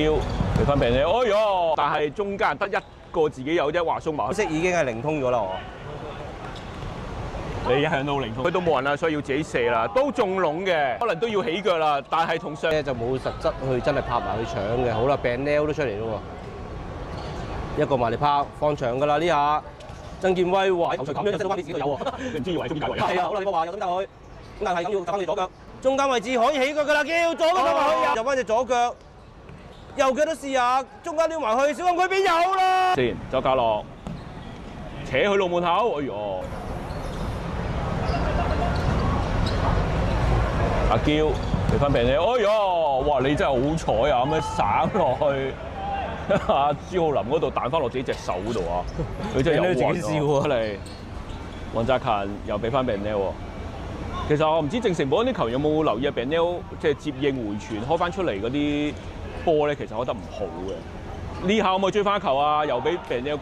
要俾翻病你，哎唷！但係中間得一個自己有啫，華松馬色已經係靈通咗啦，我。你一向都靈通，佢都冇人啦，所以要自己射啦，都中籠嘅，可能都要起腳啦，但係同上咧就冇實質去真係拍埋去搶嘅。好啦，病 nail 都出嚟咯喎，一個埋嚟拍放長㗎啦呢下。曾健威話頭槌咁樣，真係關你自己有喎，你唔知以為中間位。係啊，好啦，你冇話有咁但佢，咁但係咁要翻你左腳，中間位置可以起腳㗎啦，叫左腳埋去，入翻隻左腳，右腳都試下，中間撩埋去，小禁區邊有啦。先周家樂扯去路門口，哎唷！阿嬌俾翻病你，哎唷！哇！你真係好彩啊，咁樣省落去阿朱浩林嗰度彈翻落自己隻手嗰度啊！佢真係有運啊！自己笑喎嚟，黃澤勤又俾翻病你喎。其實我唔知正成堡啲球員有冇留意啊，病 Neil 即係接應回傳開翻出嚟嗰啲波咧，其實開得唔好嘅。呢下可唔可以追翻球啊？又俾病 Neil